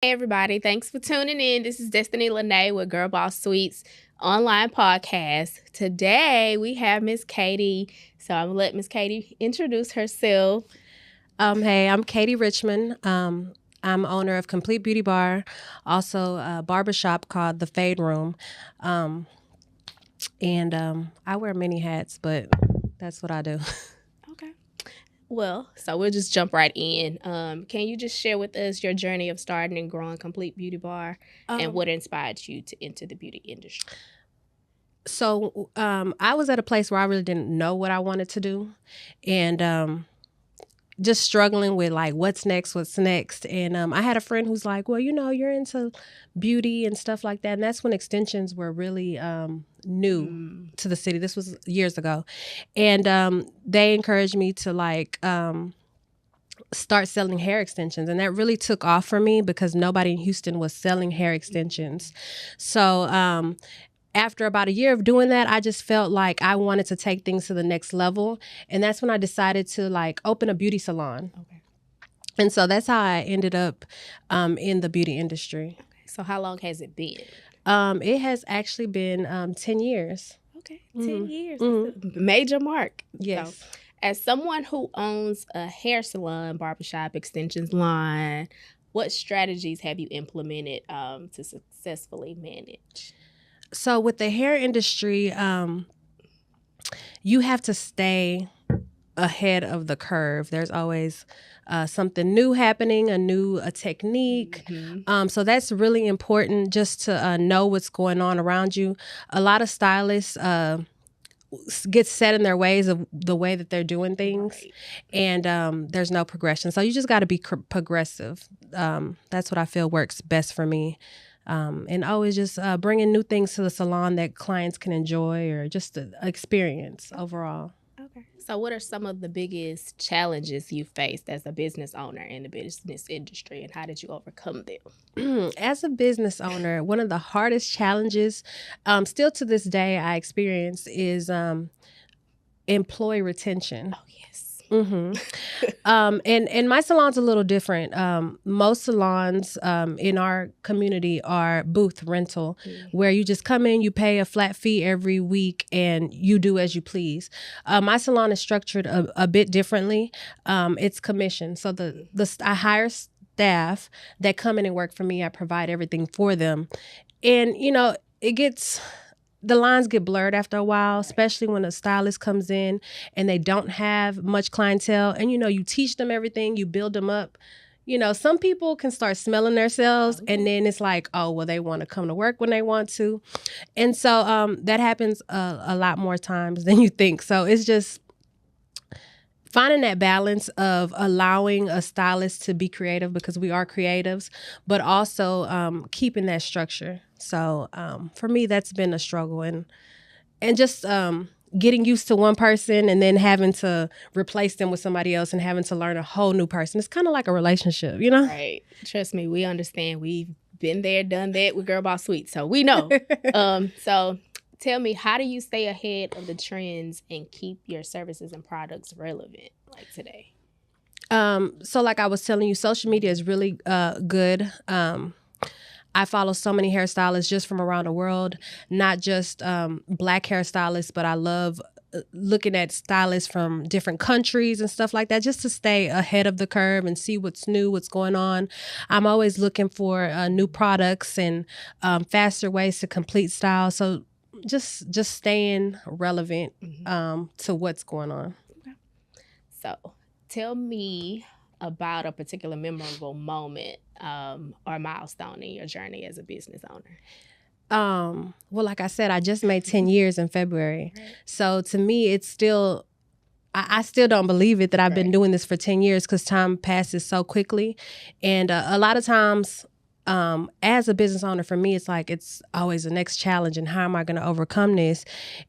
Hey everybody, thanks for tuning in. This is Destiny Lene with GirlBoss Suites online podcast. Today we have Miss Katie. So I'm gonna let Miss Katie introduce herself. Hey, I'm Katie Richmond. I'm owner of Complete Beauty Bar, also a barbershop called The Fade Room. Um, and I wear many hats, but that's what I do. Okay. Well, so we'll just jump right in. Can you just share with us your journey of starting and growing Complete Beauty Bar and what inspired you to enter the beauty industry? I was at a place where I really didn't know what I wanted to do. And just struggling with like what's next. And I had a friend who's like, well, you're into beauty and stuff like that. And that's when extensions were really new to the city. This was years ago. And they encouraged me to start selling hair extensions. And that really took off for me because nobody in Houston was selling hair extensions. So after about a year of doing that, I just felt like I wanted to take things to the next level. And that's when I decided to open a beauty salon. Okay. And so that's how I ended up in the beauty industry. Okay. So how long has it been? It has actually been 10 years. Okay. 10 years. Major mark. Yes. So, as someone who owns a hair salon, barbershop, extensions line, what strategies have you implemented to successfully manage? So with the hair industry, you have to stay ahead of the curve. There's always something new happening, a technique. So that's really important just to know what's going on around you. A lot of stylists get set in their ways of the way that they're doing things. Right. And there's no progression. So you just got to be progressive. That's what I feel works best for me. And always just bringing new things to the salon that clients can enjoy or just the experience overall. Okay. So what are some of the biggest challenges you faced as a business owner in the business industry, and how did you overcome them? As a business owner, one of the hardest challenges, still to this day, I experience is employee retention. Oh, yes. And my salon's a little different. Most salons in our community are booth rental, where you just come in, you pay a flat fee every week, and you do as you please. My salon is structured a bit differently. It's commission, so I hire staff that come in and work for me. I provide everything for them, and the lines get blurred after a while, especially when a stylist comes in and they don't have much clientele. And, you teach them everything, you build them up. Some people can start smelling themselves, and then it's like, oh, well, they want to come to work when they want to. And so that happens a lot more times than you think. So it's just finding that balance of allowing a stylist to be creative, because we are creatives, but also keeping that structure. So for me, that's been a struggle, and just getting used to one person and then having to replace them with somebody else and having to learn a whole new person. It's kind of like a relationship, Right. Trust me, we understand. We've been there, done that with GirlBoss Suites, so we know. So tell me, how do you stay ahead of the trends and keep your services and products relevant like today? So like I was telling you, social media is really good. I follow so many hairstylists just from around the world, not just Black hairstylists, but I love looking at stylists from different countries and stuff like that, just to stay ahead of the curve and see what's new, what's going on. I'm always looking for new products and faster ways to complete style. So just staying relevant to what's going on. Okay. So tell me about a particular memorable moment or milestone in your journey as a business owner. Well, like I said, I just made 10 years in February. Right. So to me, it's still, I still don't believe it that I've been doing this for 10 years, because time passes so quickly. And a lot of times, as a business owner, for me, it's like, it's always the next challenge, and how am I going to overcome this?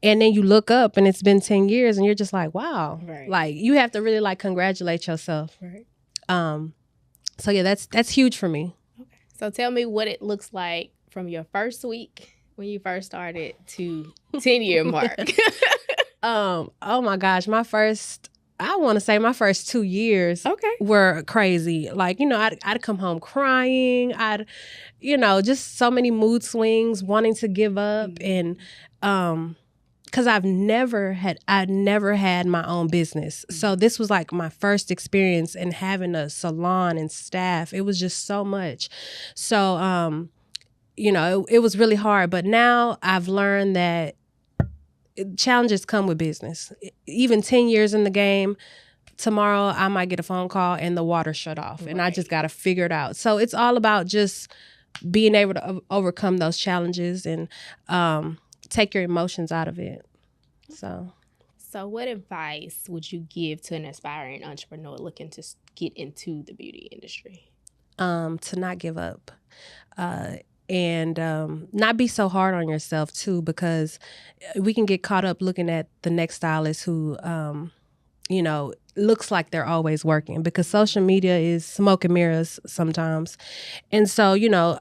And then you look up and it's been 10 years and you're just like, wow. Right. Like, you have to really congratulate yourself. Right. So yeah, that's huge for me. Okay. So tell me what it looks like from your first week when you first started to 10-year mark. Oh my gosh, my first I want to say my first 2 years were crazy. Like, I'd come home crying. Just so many mood swings, wanting to give up. And, cause I'd never had my own business. So this was like my first experience in having a salon and staff. It was just so much. So, it was really hard. But now I've learned that challenges come with business. Even 10 years in the game, tomorrow I might get a phone call and the water shut off, and I just got to figure it out. So it's all about just being able to overcome those challenges and take your emotions out of it. So what advice would you give to an aspiring entrepreneur looking to get into the beauty industry? To not give up. And not be so hard on yourself too, because we can get caught up looking at the next stylist who, looks like they're always working, because social media is smoke and mirrors sometimes. And so,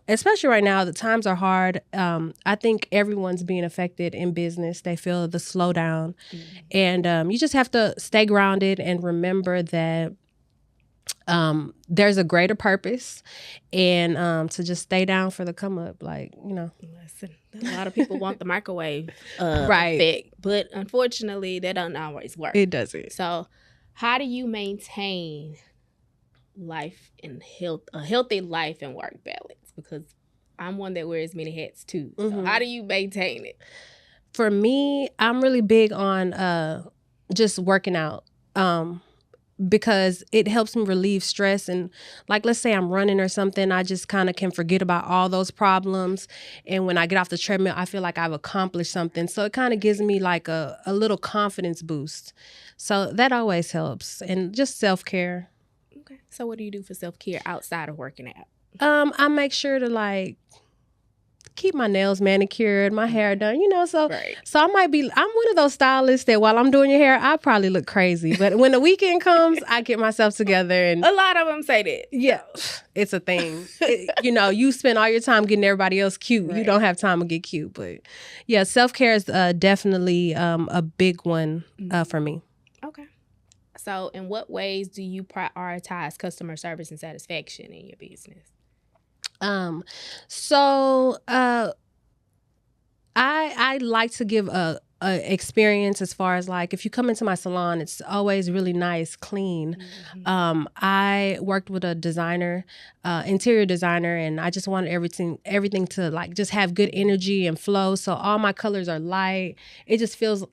especially right now, the times are hard. I think everyone's being affected in business. They feel the slowdown. And you just have to stay grounded and remember that there's a greater purpose, and to just stay down for the come up, Listen, a lot of people want the microwave effect, but unfortunately that doesn't always work. It doesn't. So how do you maintain a healthy life and work balance? Because I'm one that wears many hats too. So how do you maintain it? For me, I'm really big on just working out. Because it helps me relieve stress. And like, let's say I'm running or something, I just kind of can forget about all those problems. And when I get off the treadmill, I feel like I've accomplished something. So it kind of gives me like a little confidence boost. So that always helps. And just self-care. Okay. So what do you do for self-care outside of working out? I make sure to keep my nails manicured, my hair done, so I might be, I'm one of those stylists that while I'm doing your hair, I probably look crazy. But when the weekend comes, I get myself together. And a lot of them say that. Yeah, it's a thing. You spend all your time getting everybody else cute. You don't have time to get cute. But yeah, self-care is definitely a big one for me. Okay. So in what ways do you prioritize customer service and satisfaction in your business? I like to give a experience as far as if you come into my salon, it's always really nice, clean. I worked with a designer, interior designer, and I just wanted everything to just have good energy and flow. So all my colors are light. It just feels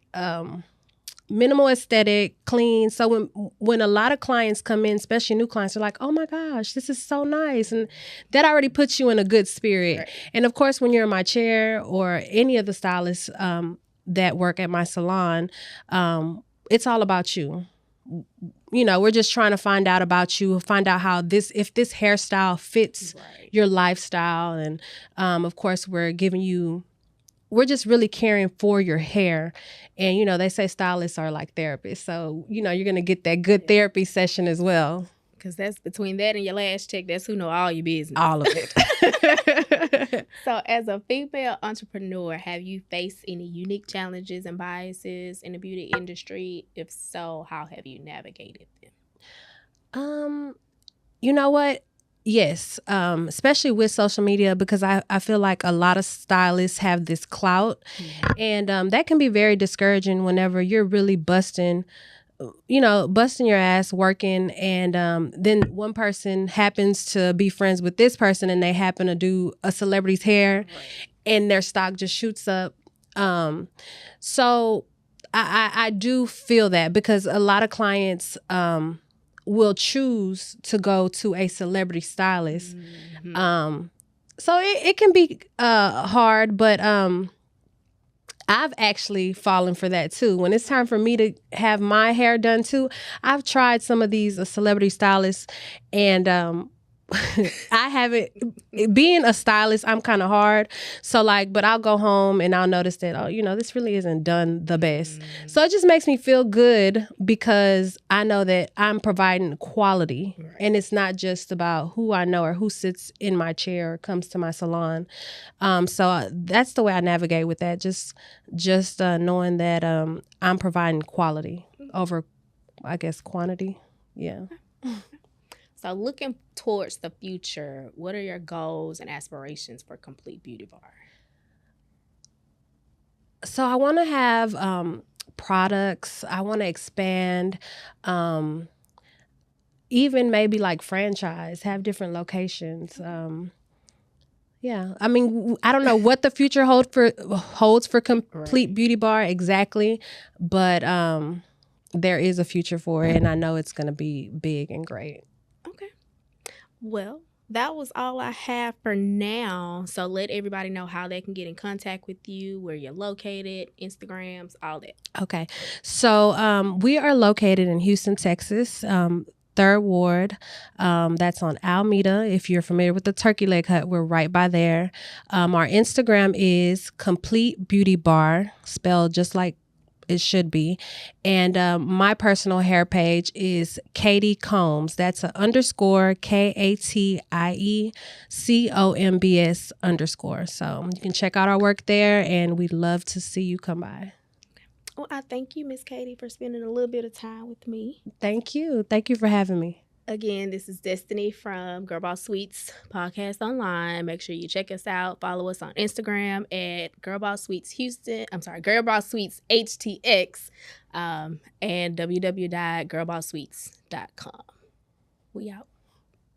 minimal aesthetic, clean. So when a lot of clients come in, especially new clients, they're like, oh my gosh, this is so nice. And that already puts you in a good spirit. Right. And of course, when you're in my chair or any of the stylists that work at my salon, it's all about you. We're just trying to find out about you, find out if this hairstyle fits your lifestyle. And of course, we're just really caring for your hair. And, they say stylists are like therapists. So, you're going to get that good therapy session as well. Because that's between that and your last check, that's who know all your business. All of it. So as a female entrepreneur, have you faced any unique challenges and biases in the beauty industry? If so, how have you navigated them? You know what? Yes, especially with social media, because I feel like a lot of stylists have this clout, and that can be very discouraging whenever you're really busting your ass working, and then one person happens to be friends with this person and they happen to do a celebrity's hair and their stock just shoots up. So I do feel that, because a lot of clients will choose to go to a celebrity stylist. So it can be hard, but I've actually fallen for that too. When it's time for me to have my hair done too, I've tried some of these celebrity stylists, and I haven't, being a stylist, I'm kind of hard. So but I'll go home and I'll notice that, this really isn't done the best. So it just makes me feel good, because I know that I'm providing quality, and it's not just about who I know or who sits in my chair or comes to my salon. So that's the way I navigate with that. Just knowing that I'm providing quality over I guess, quantity. Yeah. So looking towards the future, what are your goals and aspirations for Complete Beauty Bar? So I want to have products. I want to expand, even maybe like franchise, have different locations. Yeah, I mean, I don't know what the future holds for Complete Beauty Bar exactly, but there is a future for it, and I know it's going to be big and great. Okay. Well, that was all I have for now. So let everybody know how they can get in contact with you, where you're located, Instagrams, all that. Okay. So we are located in Houston, Texas, 3rd Ward. That's on Alameda. If you're familiar with the Turkey Leg Hut, we're right by there. Our Instagram is Complete Beauty Bar, spelled just like it should be. And my personal hair page is Katie Combs. That's an _ KATIECOMBS _. So you can check out our work there, and we'd love to see you come by. Well, I thank you, Miss Katie, for spending a little bit of time with me. Thank you. Thank you for having me. Again, this is Destiny from GirlBoss Suites Podcast Online. Make sure you check us out. Follow us on Instagram at GirlBoss Suites Houston. I'm sorry, GirlBoss Suites HTX, and www.girlbosssuites.com. We out.